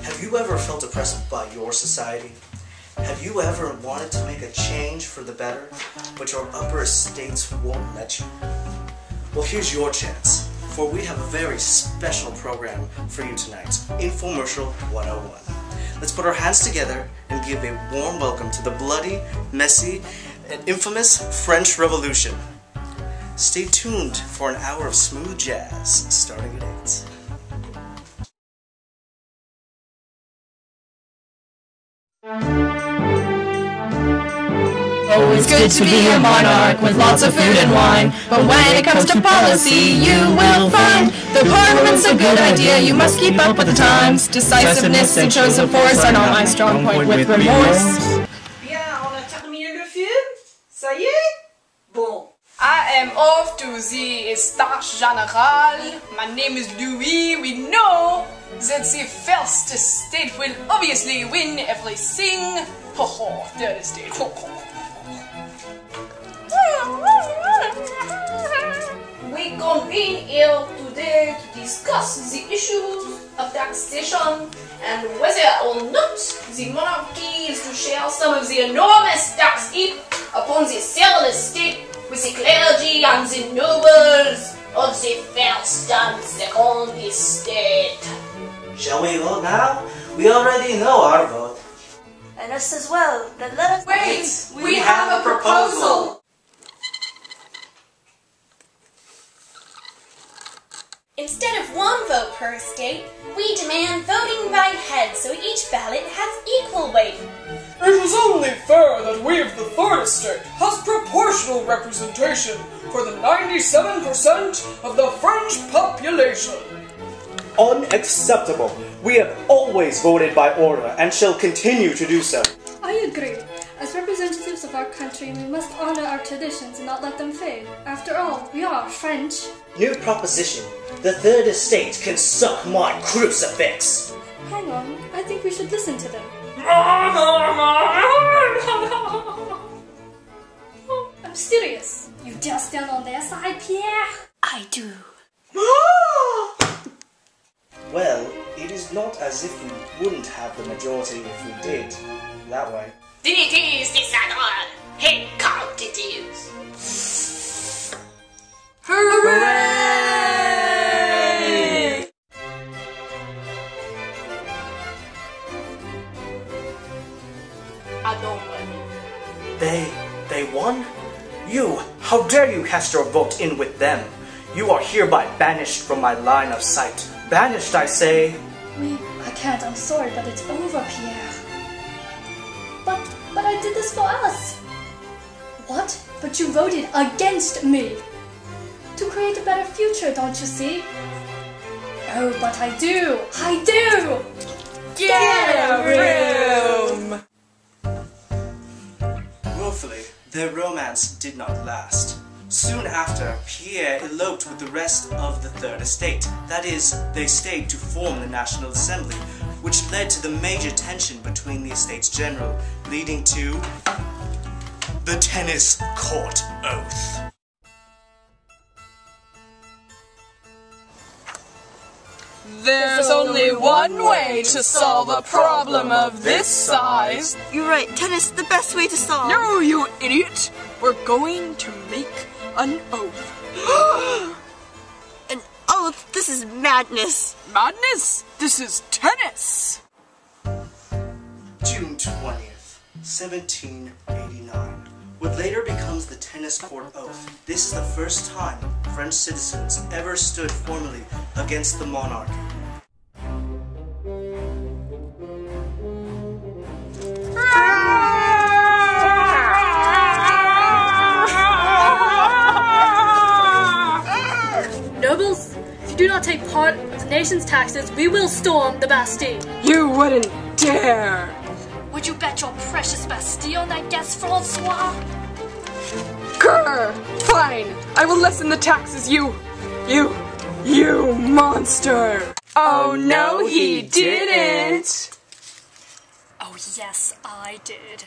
Have you ever felt oppressed by your society? Have you ever wanted to make a change for the better, but your upper estates won't let you? Well, here's your chance, for we have a very special program for you tonight, Infomercial 101. Let's put our hands together and give a warm welcome to the bloody, messy, and infamous French Revolution. Stay tuned for an hour of smooth jazz, starting at 8. Oh, it's good to be a monarch with lots of food and wine. But when it comes to policy, you will find the parliament's a good idea. You must keep up with the times. Decisiveness and chosen force are not my strong point with remorse. Bien, on a terminé le film? Ça y est? Bon. I am off to the Stache Générale. My name is Louis. We know that the first estate will obviously win everything. Ho ho, third estate. Ho ho. We convene here today to discuss the issues of taxation and whether or not the monarchy is to share some of the enormous tax heap upon the third estate with the clergy and the nobles of the first and second estate. Shall we vote now? We already know our vote. And us as well. Then let us... Wait! We have a proposal! Instead of one vote per estate, we demand voting by head so each ballot has equal weight. It is only fair that we of the third estate has proportional representation for the 97% of the French population. Unacceptable. We have always voted by order and shall continue to do so. I agree. As representatives of our country, we must honor our traditions and not let them fade. After all, we are French. New proposition. The third estate can suck my crucifix. Hang on, I think we should listen to them. I'm serious. You dare stand on their side, Pierre? I do. Well, it is not as if we wouldn't have the majority if we did. That way. Dignities disadorable. Hey, count it is. Hooray! I don't win. They won? You, how dare you cast your vote in with them? You are hereby banished from my line of sight. Banished, I say. I can't, I'm sorry, but it's over, Pierre. But I did this for us. What? But you voted against me. To create a better future, don't you see? Oh, but I do! I do! Get a room! Woefully, their romance did not last. Soon after, Pierre eloped with the rest of the Third Estate. That is, they stayed to form the National Assembly, which led to the major tension between the Estates General, leading to the Tennis Court Oath. There's only one way to solve a problem of this size. You're right, tennis, the best way to solve. No, you idiot! We're going to make an oath. An oath? This is madness. Madness? This is tennis! June 20th, 1789. What later becomes the Tennis Court Oath. This is the first time French citizens ever stood formally against the monarchy. Nobles, if you do not take part of the nation's taxes, we will storm the Bastille. You wouldn't dare! Would you bet your precious Bastille on that guess, Francois? Grr! Fine! I will lessen the taxes, you monster! Oh no, he didn't! Oh yes, I did.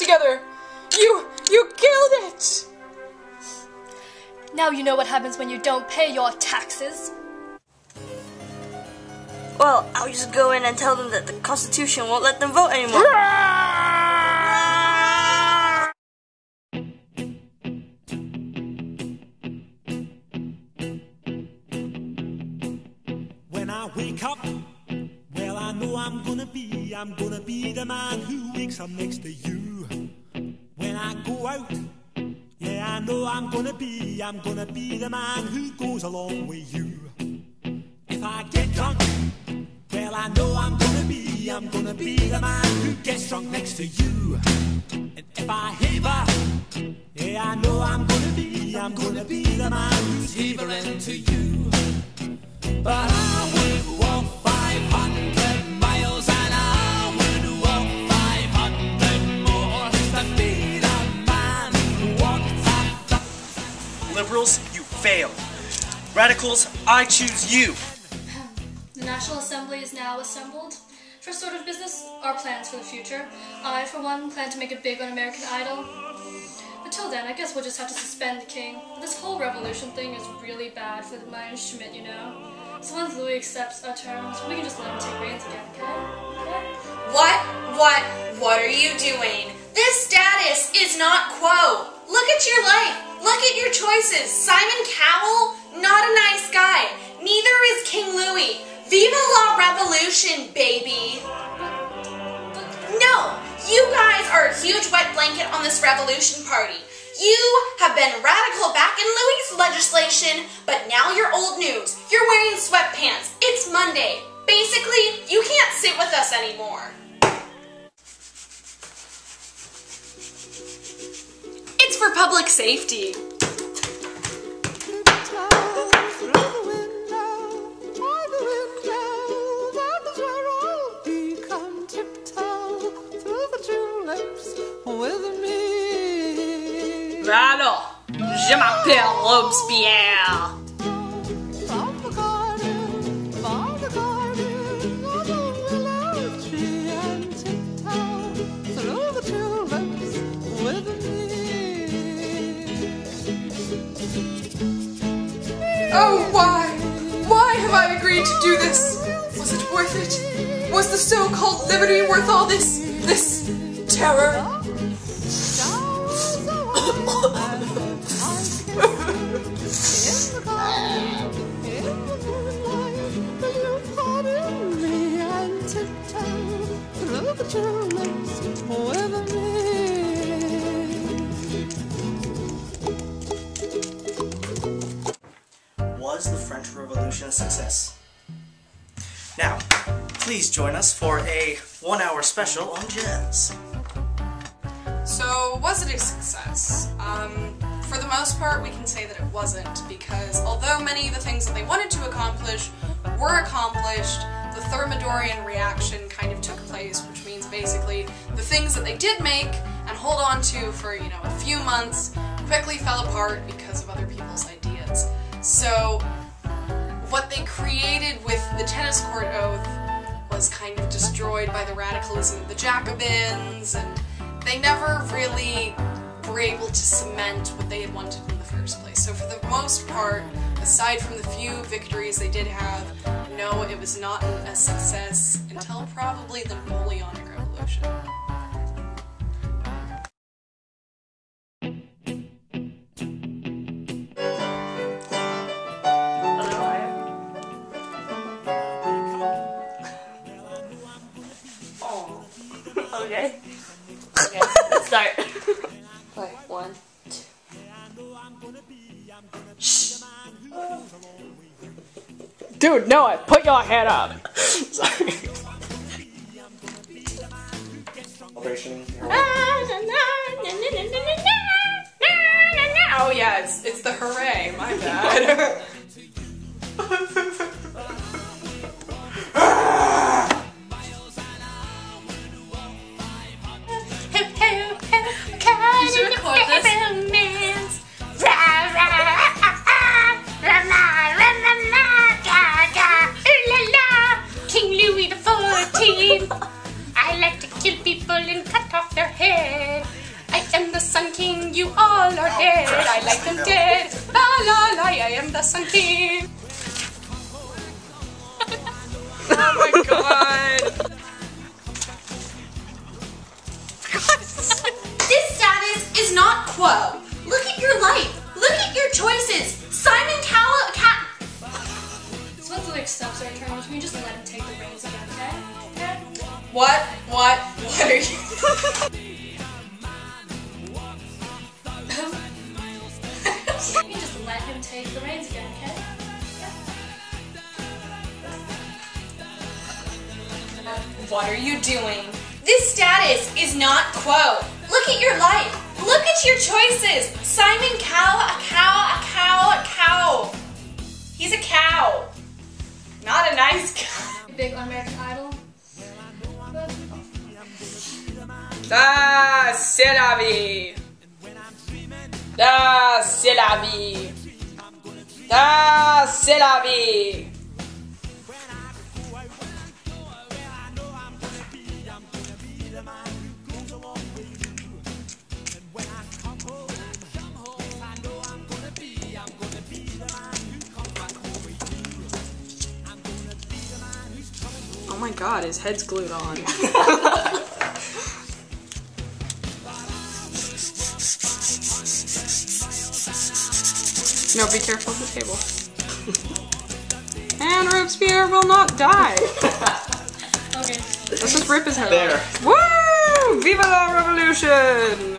together. You killed it! Now you know what happens when you don't pay your taxes. Well, I'll just go in and tell them that the Constitution won't let them vote anymore. When I wake up, well, I know I'm gonna be the man who wakes up next to you. When I go out, yeah, I know I'm gonna be the man who goes along with you. If I get drunk, well, I know I'm gonna be the man who gets drunk next to you. And if I haver, yeah, I know I'm gonna be the man who's havering to you. But I would walk 500 miles and I would walk 500 more to be the man who walked 1,000. Liberals, you fail. Radicals, I choose you. The National Assembly is now assembled. First order of business, our plans for the future. I, for one, plan to make it big on American Idol. Until then, I guess we'll just have to suspend the king. But this whole revolution thing is really bad for my instrument, you know. So once Louis accepts our terms, we can just let him take reins again, okay? What are you doing? This status is not quo. Look at your life. Look at your choices. Simon Cowell, not a nice guy. Neither is King Louis. Viva la revolution, baby. No, you guys are a huge wet blanket on this revolution party. You have been radical back in Louis' legislation, but now you're old news. You're wearing sweatpants. It's Monday. Basically, you can't sit with us anymore. It's for public safety. Alors, je m'appelle Robespierre. Oh, why? Why have I agreed to do this? Was it worth it? Was the so-called liberty worth all this terror? Was the French Revolution a success? Now, please join us for a 1-hour special on jazz. So, was it a success? For the most part, we can say that it wasn't, because although many of the things that they wanted to accomplish were accomplished, the Thermidorian reaction kind of took place, which means basically the things that they did make and hold on to for, a few months quickly fell apart because of other people's ideas. So, what they created with the tennis court oath was kind of destroyed by the radicalism of the Jacobins, and they never really were able to cement what they had wanted in the first place. So for the most part, aside from the few victories they did have, no, it was not a success until probably the Napoleonic Revolution. Okay. Okay, let's start. Play 1, 2. Shh. Dude, Noah, put your head up. Sorry. Celebration. Oh yeah, it's the hooray, my bad. King Louis XIV. I like to kill people and cut off their head. all are dead. I like them dead. La la la, I am the Sun King. Oh my god. This status is not quo. Look at your life. Look at your choices. Simon Cowell. So what's the next steps are turning? Can we just let him take the reins again, okay? Okay? What are you? Can we just let him take the reins again, okay? What are you doing? This status is not quo. Look at your life. Look at your choices. Simon Cowell, a cow. He's a cow. Not a nice cow. Big on American Idol. But, Ah, c'est la vie. Ah, c'est la vie. Ah, c'est la vie. Oh my god, his head's glued on. No, be careful of the table. And Robespierre will not die. okay. Let's just rip his head There. off. Woo! Viva la revolution!